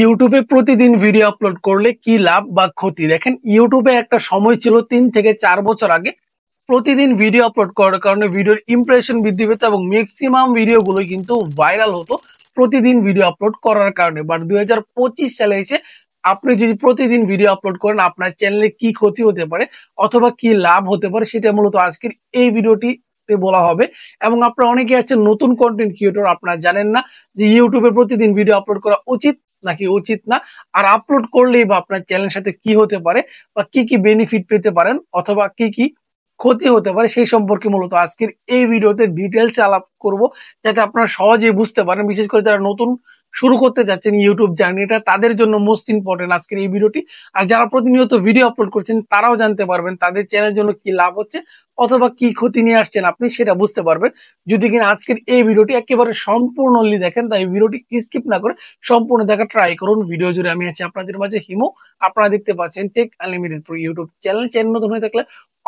ইউটিউবে প্রতিদিন video upload করলে কি লাভ বা ক্ষতি? দেখেন, ইউটিউবে একটা সময় ছিল 3 থেকে 4 বছর আগে প্রতিদিন ভিডিও আপলোড করার কারণে ভিডিওর ইমপ্রেশন বৃদ্ধি পেত এবং ম্যাক্সিমাম ভিডিওগুলো কিন্তু ভাইরাল হতো প্রতিদিন ভিডিও আপলোড করার কারণে। বাট 2025 সালে এসে আপনি যদি প্রতিদিন ভিডিও আপলোড করেন, আপনার চ্যানেলে কি ক্ষতি হতে পারে অথবা কি লাভ হতে পারে, সেটা মূলত আজকের এই ভিডিওটিতে বলা হবে। এবং আপনারা অনেকে আছেন নতুন কন্টেন্ট ক্রিয়েটর, আপনারা জানেন না যে ইউটিউবে প্রতিদিন ভিডিও আপলোড করা উচিত নাকি উচিত না, আর আপলোড করলেই বা আপনার চ্যানেলের সাথে কি হতে পারে বা কি কি বেনিফিট পেতে পারেন অথবা কি কি ক্ষতি হতে পারে, সেই সম্পর্কে মূলত আজকের এই ভিডিওতে ডিটেলসে আলাপ করব, যাতে আপনারা সহজেই বুঝতে পারেন। বিশেষ করে যারা নতুন শুরু করতে যাচ্ছেন ইউটিউব জার্নিটা, তাদের জন্য মোস্ট ইম্পর্টেন্ট আজকের এই ভিডিওটি। আর যারা প্রতিনিয়ত ভিডিও আপলোড করছেন তারাও জানতে পারবেন তাদের চ্যানেলের জন্য কি লাভ হচ্ছে অথবা কি ক্ষতি নিয়ে আসছেন আপনি, সেটা বুঝতে পারবেন যদি কিনা আজকের এই ভিডিওটি একেবারে সম্পূর্ণলি দেখেন। তাই ভিডিওটি স্কিপ না করে সম্পূর্ণ দেখা ট্রাই করুন। ভিডিও জুড়ে আমি আছি আপনাদের মাঝে হিমু। আপনারা দেখতে পাচ্ছেন take unlimited pro YouTube channel. Channel নতুন হয়ে থাকলে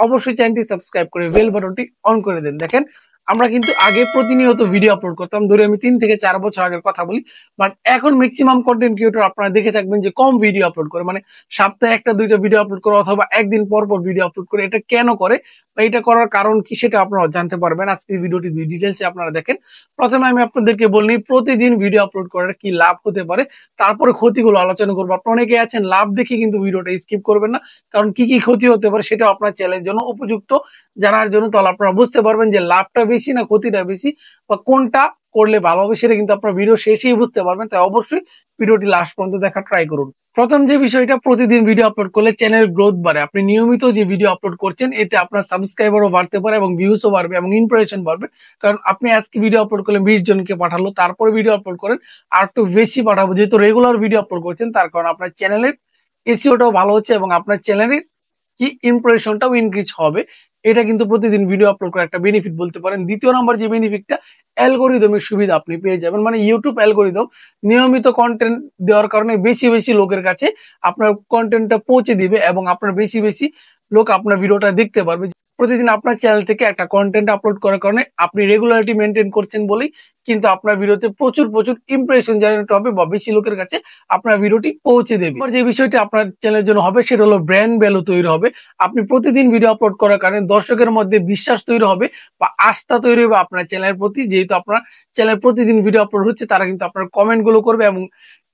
অবশ্যই চ্যানেলটি সাবস্ক্রাইব করে বেল বাটনটি অন করে দেন। দেখেন, আমরা কিন্তু আগে প্রতিনিয়ত ভিডিও আপলোড করতাম, ধরে আমি 3 থেকে 4 বছর আগের কথা বলি। বাট এখন ম্যাক্সিমাম কন্টেন্ট ক্রিয়েটর আপনারা দেখে থাকবেন যে কম ভিডিও আপলোড করে, মানে সপ্তাহে 1টা 2টা ভিডিও আপলোড করে অথবা একদিন পর পর ভিডিও আপলোড করে। এটা কেন করে বা এটা করার কারণ কি, সেটা আপনারা জানতে পারবেন আজকের ভিডিওটি ডিটেলসে আপনারা দেখেন। প্রথমে আমি আপনাদেরকে বলি প্রতিদিন ভিডিও আপলোড করার কি লাভ হতে পারে, তারপরে ক্ষতিগুলো আলোচনা করবো। আপনারা অনেকে আছেন লাভ দেখে কিন্তু ভিডিওটা স্কিপ করবেন না, কারণ কি কি ক্ষতি হতে পারে সেটা আপনার চ্যানেলের জন্য উপযুক্ত জানার জন্য। তাহলে আপনারা বুঝতে পারবেন যে লাভটা বেশি না ক্ষতিটা বেশি বা কোনটা করলে ভালো হবে, সেটা কিন্তু আপনার ভিডিও শেষেই বুঝতে পারবেন। তাই অবশ্যই ভিডিওটি লাস্ট পর্যন্ত দেখা ট্রাই করুন। প্রথম যে বিষয়টা, প্রতিদিন ভিডিও আপলোড করলে চ্যানেল গ্রোথ বাড়ে। আপনি নিয়মিত যে ভিডিও আপলোড করছেন এতে আপনার সাবস্ক্রাইবারও বাড়তে পারে এবং ভিউসও বাড়বে এবং ইমপ্রেশন বাড়বে। কারণ আপনি আজকে ভিডিও আপলোড করলেন 20 জনকে পাঠালো, তারপরে ভিডিও আপলোড করেন আর একটু বেশি পাঠাবো, যেহেতু রেগুলার ভিডিও আপলোড করছেন তার কারণে আপনার চ্যানেলের এসইওটাও ভালো হচ্ছে এবং আপনার চ্যানেলের কি ইমপ্রেশনটাও ইনক্রিজ হবে। এটা কিন্তু প্রতিদিন ভিডিও আপলোড করার একটা বেনিফিট বলতে পারেন। দ্বিতীয় নাম্বার যে বেনিফিটটা, অ্যালগোরিদমের সুবিধা আপনি পেয়ে যাবেন। মানে ইউটিউব অ্যালগোরিদম নিয়মিত কন্টেন্ট দেওয়ার কারণে বেশি বেশি লোকের কাছে আপনার কন্টেন্টটা পৌঁছে দিবে এবং আপনার বেশি বেশি লোক আপনার ভিডিওটা দেখতে পারবে। প্রতিদিন আপনার চ্যানেল থেকে একটা কন্টেন্ট আপলোড করার কারণে আপনি রেগুলারিটি মেনটেন করছেন বলেই কিন্তু আপনার ভিডিওতে প্রচুর প্রচুর ইমপ্রেশন জেনারেট হবে বা বেশি লোকের কাছে আপনার ভিডিওটি পৌঁছে দেবে। যে বিষয়টি আপনার চ্যানেলের জন্য হবে সেটা হলো ব্র্যান্ড ভ্যালু তৈরি হবে। আপনি প্রতিদিন ভিডিও আপলোড করার কারণে দর্শকের মধ্যে বিশ্বাস তৈরি হবে বা আস্থা তৈরি হবে আপনার চ্যানেলের প্রতি। যেহেতু আপনার চ্যানেল প্রতিদিন ভিডিও আপলোড হচ্ছে, তারা কিন্তু আপনার কমেন্ট গুলো করবে এবং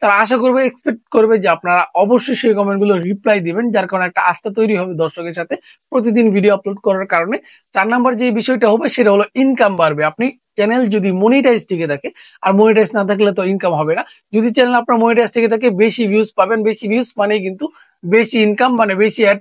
তারা আশা করবে, এক্সপেক্ট করবে যে আপনারা অবশ্যই সেই কমেন্ট গুলো রিপ্লাই দিবেন, যার কারণে একটা আস্থা তৈরি হবে দর্শকের সাথে প্রতিদিন ভিডিও আপলোড করার কারণে। 4 নাম্বার যে বিষয়টা হবে সেটা হলো ইনকাম বাড়বে। আপনি চ্যানেল যদি মনিটাইজ টিকে থাকে, আর মনিটাইজ না থাকলে তো ইনকাম হবে না। যদি চ্যানেল আপনার মনিটাইজ টিকে থাকে, বেশি ভিউজ পাবেন। বেশি ভিউজ মানে কিন্তু বেশি ইনকাম, মানে বেশি অ্যাড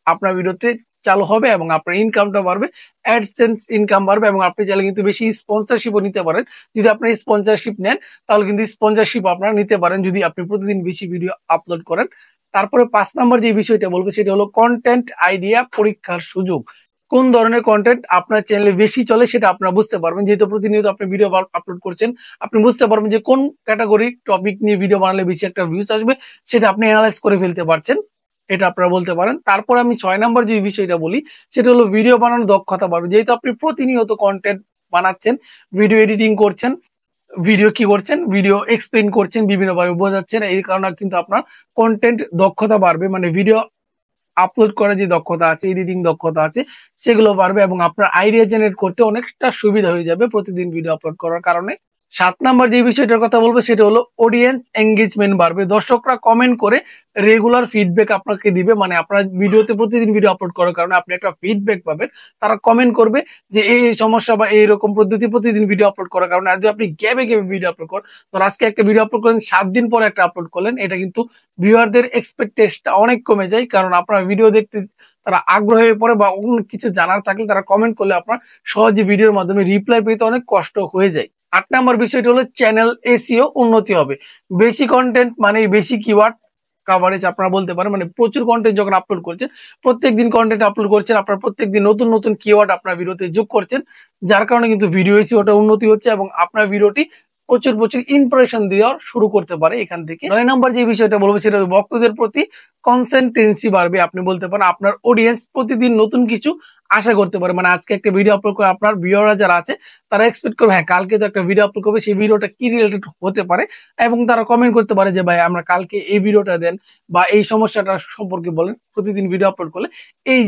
আপনার ভিডিওতে চালু হবে এবং আপনার ইনকামটা বাড়বে, অ্যাডসেন্স ইনকাম বাড়বে এবং আপনি চাইলে কিন্তু বেশি স্পন্সরশিপও নিতে পারেন। যদি আপনি স্পন্সরশিপ নেন তাহলে কিন্তু স্পন্সরশিপ আপনারা নিতে পারেন যদি আপনি প্রতিদিন বেশি ভিডিও আপলোড করেন। তারপরে 5 নাম্বার যে বিষয়টা বলবো সেটা হলো কন্টেন্ট আইডিয়া পরীক্ষার সুযোগ। কোন ধরনের কন্টেন্ট আপনার চ্যানেলে বেশি চলে সেটা আপনারা বুঝতে পারবেন। যেহেতু প্রতিনিয়ত আপনি ভিডিও আপলোড করছেন, আপনি বুঝতে পারবেন যে কোন ক্যাটাগরি টপিক নিয়ে ভিডিও বানালে বেশি একটা ভিউজ আসবে, সেটা আপনি অ্যানালাইজ করে ফেলতে পারছেন। এটা আপনারা বলতে পারেন। তারপর আমি 6 নাম্বার যে বিষয়টা বলি সেটা হলো ভিডিও বানানোর দক্ষতা বাড়বে। যেহেতু আপনি প্রতিনিয়ত কন্টেন্ট বানাচ্ছেন, ভিডিও এডিটিং করছেন, ভিডিও কি করছেন, ভিডিও এক্সপ্লেন করছেন, বিভিন্ন ভাবে বোঝাচ্ছেন, এই কারণে কিন্তু আপনার কন্টেন্ট দক্ষতা বাড়বে। মানে ভিডিও আপলোড করার যে দক্ষতা আছে, এডিটিং দক্ষতা আছে, সেগুলো বাড়বে এবং আপনার আইডিয়া জেনারেট করতে অনেকটা সুবিধা হয়ে যাবে প্রতিদিন ভিডিও আপলোড করার কারণে। 7 নাম্বার যে বিষয়টার কথা বলবো সেটা হলো অডিয়েন্স এঙ্গেজমেন্ট বাড়বে। দর্শকরা কমেন্ট করে রেগুলার ফিডব্যাক আপনাকে দিবে। মানে আপনার ভিডিওতে প্রতিদিন ভিডিও আপলোড করার কারণে আপনি একটা ফিডব্যাক পাবেন। তারা কমেন্ট করবে যে এই সমস্যা বা এইরকম পদ্ধতি প্রতিদিন ভিডিও আপলোড করার কারণে। আর যদি আপনি গ্যাপে গ্যাপে ভিডিও আপলোড করেন, ধর আজকে একটা ভিডিও আপলোড করেন, 7 দিন পরে একটা আপলোড করলেন, এটা কিন্তু ভিউয়ারদের এক্সপেকটেশনটা অনেক কমে যায়। কারণ আপনার ভিডিও দেখতে তারা আগ্রহ হয়ে পড়ে বা অন্য কিছু জানার থাকলে তারা কমেন্ট করলে আপনার সহজে ভিডিওর মাধ্যমে রিপ্লাই পেতে অনেক কষ্ট হয়ে যায়। 8 নাম্বার বিষয়টা হলো চ্যানেল এসইও উন্নতি হবে। বেশি কন্টেন্ট মানে বেশি কিওয়ার্ড কাভারেজ আপনারা বলতে পারেন। মানে প্রচুর কন্টেন্ট যখন আপলোড করছেন, প্রত্যেকদিন কন্টেন্ট আপলোড করছেন, আপনার প্রত্যেকদিন নতুন নতুন কিওয়ার্ড আপনার ভিডিওতে যোগ করছেন, যার কারণে কিন্তু ভিডিও এসইওটা উন্নতি হচ্ছে এবং আপনার ভিডিওটি প্রচুর প্রচুর ইমপ্রেশন দেওয়া শুরু করতে পারে এখান থেকে। 9 নাম্বার যে বিষয়টা বলবো সেটা ভক্তদের প্রতি কনসেন্টেন্সি বাড়বে। আপনি বলতে পারেন আপনার অডিয়েন্স প্রতিদিন নতুন কিছু আশা করতে পারে। মানে আজকে একটা ভিডিও আপলোড করে আপনার ভিউয়াররা যারা আছে তারা এক্সপেক্ট করবে হ্যাঁ কালকে তো একটা ভিডিও আপলোড করবে, সেই ভিডিওটা কি রিলেটেড হতে পারে, এবং তারা কমেন্ট করতে পারে যে ভাই আমরা কালকে এই ভিডিওটা দেন বা এই সমস্যাটা সম্পর্কে বলেন। প্রতিদিন ভিডিও আপলোড করলে এই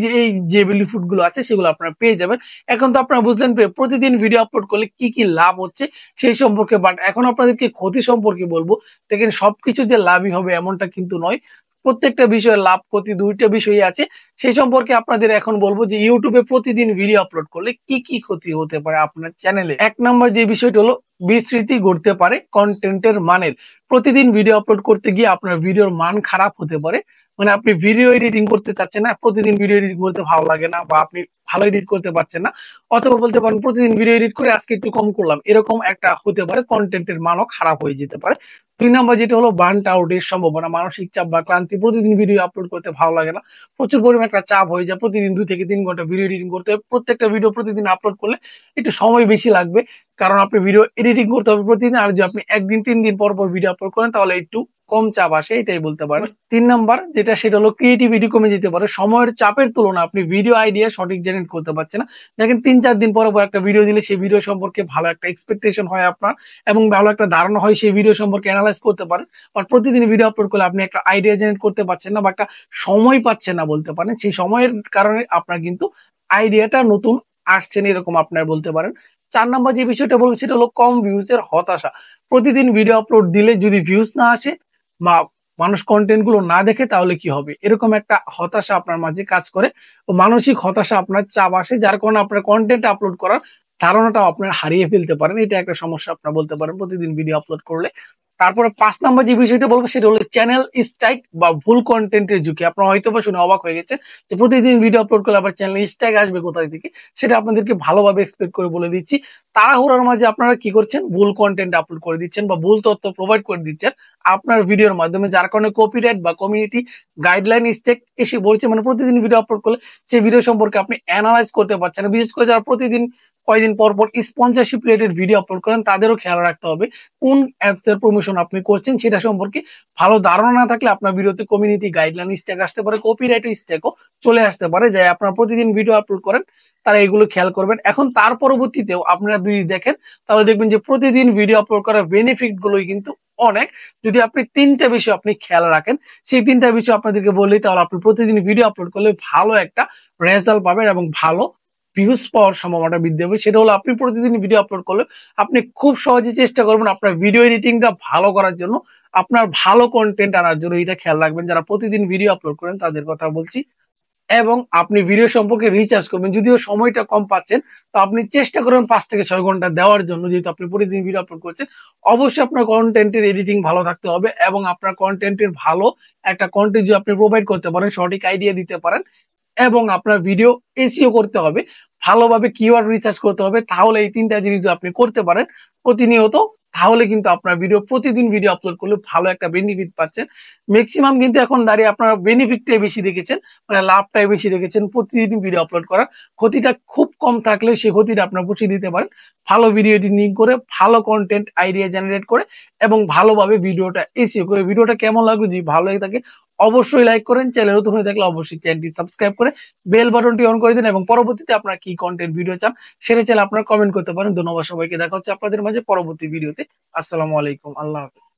যে বেনিফিট গুলো আছে সেগুলো আপনারা পেয়ে যাবেন। এখন তো আপনারা বুঝলেন প্রতিদিন ভিডিও আপলোড করলে কি কি লাভ হচ্ছে সেই সম্পর্কে, বাট এখন আপনাদেরকে ক্ষতি সম্পর্কে বলবো। দেখেন সবকিছু যে লাভই হবে এমনটা কিন্তু নয়, প্রত্যেকটা বিষয়ের লাভ ক্ষতি দুইটা বিষয়ই আছে। সেই সম্পর্কে আপনাদের এখন বলবো যে ইউটিউবে প্রতিদিন ভিডিও আপলোড করলে কি কি ক্ষতি হতে পারে আপনার চ্যানেলে। এক নম্বর যে বিষয়টা হলো বিস্মৃতি ঘটতে পারে কন্টেন্টের মানের। প্রতিদিন ভিডিও আপলোড করতে গিয়ে আপনার ভিডিওর মান খারাপ হতে পারে। মানে আপনি ভিডিও এডিটিং করতে চাচ্ছেন না, প্রতিদিন ভিডিও এডিট করতে ভালো লাগে না, বা আপনি ভালো এডিট করতে পারছেন না, অথবা বলতে পারেন প্রতিদিন ভিডিও এডিট করে আজকে একটু কম করলাম, এরকম একটা হতে পারে, কন্টেন্টের মানও খারাপ হয়ে যেতে পারে। দুই নাম্বার যেটা হলো বার্নড আউটের সম্ভাবনা, মানসিক চাপ বা ক্লান্তি। প্রতিদিন ভিডিও আপলোড করতে ভালো লাগে না, প্রচুর পরিমাণ একটা চাপ হয়ে যায়, প্রতিদিন 2 থেকে 3 ঘন্টা ভিডিও এডিটিং করতে হবে। প্রত্যেকটা ভিডিও প্রতিদিন আপলোড করলে একটু সময় বেশি লাগবে, কারণ আপনি ভিডিও এডিটিং করতে হবে প্রতিদিন। আর যদি আপনি 1 দিন 3 দিন পর পর ভিডিও আপলোড করেন তাহলে একটু কম চাপ আসে, এটাই বলতে পারেন। 3 নাম্বার যেটা সেটা হলো ক্রিয়েটিভিটি কমে যেতে পারে। সময়ের চাপের তুলনায় আপনি ভিডিও আইডিয়া সঠিক জেনারেট করতে পারছেন না। দেখেন 3-4 দিন পর পর একটা ভিডিও দিলে সেই ভিডিও সম্পর্কে ভালো একটা এক্সপেকটেশন হয় আপনার, এবং ভালো একটা ধারণা হয়, সেই ভিডিও সম্পর্কে অ্যানালাইজ করতে পারেন। বাট প্রতিদিন ভিডিও আপলোড করলে আপনি একটা আইডিয়া জেনারেট করতে পারছেন না, বা একটা সময় পাচ্ছেন না বলতে পারেন। সেই সময়ের কারণে আপনার কিন্তু আইডিয়াটা নতুন আসছে না, এরকম আপনার বলতে পারেন। 4 নাম্বার যে বিষয়টা বলবো সেটা হলো কম ভিউজের হতাশা। প্রতিদিন ভিডিও আপলোড দিলে যদি ভিউজ না আসে বা মানুষ কন্টেন্ট গুলো না দেখে তাহলে কি হবে, এরকম একটা হতাশা আপনার মাঝে কাজ করে। ও মানসিক হতাশা, আপনার চাপ আসে, যার কারণে আপনার কন্টেন্ট আপলোড করার ধারণাটা আপনার হারিয়ে ফেলতে পারেন। এটা একটা সমস্যা আপনার বলতে পারেন প্রতিদিন ভিডিও আপলোড করলে। তারপরে 5 নাম্বার যে বিষয়টা বলবো সেটা হলো চ্যানেল স্ট্রাইক বা ভুল কন্টেন্টের ঝুঁকি। আপনার হয়তো বা শুনে অবাক হয়ে গেছে যে প্রতিদিন ভিডিও আপলোড করলে আবার চ্যানেল স্ট্রাইক আসবে কোথায় থেকে, সেটা আপনাদেরকে ভালোভাবে এক্সপ্লেন করে বলে দিচ্ছি। তাড়াহুড়ার মাঝে আপনারা কি করছেন, ভুল কন্টেন্ট আপলোড করে দিচ্ছেন বা ভুল তথ্য প্রোভাইড করে দিচ্ছেন আপনার ভিডিওর মাধ্যমে, যার কারণে কপিরাইট বা কমিউনিটি গাইডলাইন স্ট্রাইক এসে বলছে। মানে প্রতিদিন ভিডিও আপলোড করলে সেই ভিডিও সম্পর্কে আপনি অ্যানালাইজ করতে পারছেন না। বিশেষ করে যারা প্রতিদিন কয়েকদিন পর পর স্পন্সরশিপ রিলেটেড ভিডিও আপলোড করেন তাদেরও খেয়াল রাখতে হবে কোন অ্যাপস এর প্রমোশন আপনি করছেন সেটা সম্পর্কে ভালো ধারণা না থাকলে আপনার ভিডিওতে কমিউনিটি গাইডলাইন স্ট্রাইক আসতে পারে, কপিরাইট স্ট্রাইকও চলে আসতে পারে। যাই আপনারা প্রতিদিন ভিডিও আপলোড করেন তারা এগুলো খেয়াল করবেন। এখন তার পরবর্তীতেও আপনারা যদি দেখেন তাহলে দেখবেন যে প্রতিদিন ভিডিও আপলোড করার বেনিফিট গুলোই কিন্তু অনেক। যদি আপনি 3টা বিষয় আপনি খেয়াল রাখেন, সেই 3টা বিষয় আপনাদেরকে বললেই তাহলে আপনি প্রতিদিন ভিডিও আপলোড করলে ভালো একটা রেজাল্ট পাবেন এবং ভালো ভিউজ পাওয়ার সম্ভাবনাটা বৃদ্ধি হবে। সেটা হলো আপনি প্রতিদিন ভিডিও আপলোড করলে আপনি খুব সহজে চেষ্টা করবেন আপনার ভিডিও এডিটিংটা ভালো করার জন্য, আপনার ভালো কন্টেন্ট আনার জন্য। এটা খেয়াল রাখবেন যারা প্রতিদিন ভিডিও আপলোড করেন তাদের কথা বলছি। এবং আপনি ভিডিও সম্পর্কে রিচার্জ করবেন, যদিও সময়টা কম পাচ্ছেন তো আপনি চেষ্টা করবেন 5 থেকে 6 ঘন্টা দেওয়ার জন্য, যেহেতু আপনি প্রতিদিন ভিডিও আপলোড করছেন। অবশ্যই আপনার কন্টেন্টের এডিটিং ভালো থাকতে হবে, এবং আপনার কন্টেন্টের ভালো একটা কন্টেন্ট যদি আপনি প্রোভাইড করতে পারেন, সঠিক আইডিয়া দিতে পারেন, এবং আপনার ভিডিও এসইও করতে হবে, ভালোভাবে কিওয়ার্ড রিসার্চ করতে হবে, তাহলে এই 3টা জিনিস যদি আপনি করতে পারেন প্রতিনিয়ত, তাহলে কিন্তু আপনার ভিডিও প্রতিদিন ভিডিও আপলোড করলে ভালো একটা বেনিফিট পাচ্ছেন। ম্যাক্সিমাম কিন্তু এখন দাঁড়িয়ে আপনারা বেনিফিটটাই বেশি দেখেছেন, মানে লাভটাই বেশি দেখেছেন প্রতিদিন ভিডিও আপলোড করার। ক্ষতিটা খুব কম থাকলেও সেই ক্ষতিটা আপনার পুষিয়ে দিতে পারেন ভালো ভিডিও এডিটিং করে, ভালো কন্টেন্ট আইডিয়া জেনারেট করে, এবং ভালোভাবে ভিডিওটা এসইও করে। ভিডিওটা কেমন লাগলো, যদি ভালো লাগে থাকে অবশ্যই লাইক করেন, চ্যানেল নতুন হয়ে থাকলে অবশ্যই চ্যানেলটি সাবস্ক্রাইব করে বেল বাটনটি অন করে দিন, এবং পরবর্তীতে আপনারা কি কন্টেন্ট ভিডিও চান সেটা চাইলে আপনারা কমেন্ট করতে পারেন। ধন্যবাদ সবাইকে, দেখা হচ্ছে আপনাদের মাঝে পরবর্তী ভিডিওতে। আসসালামু আলাইকুম, আল্লাহ হাফেজ।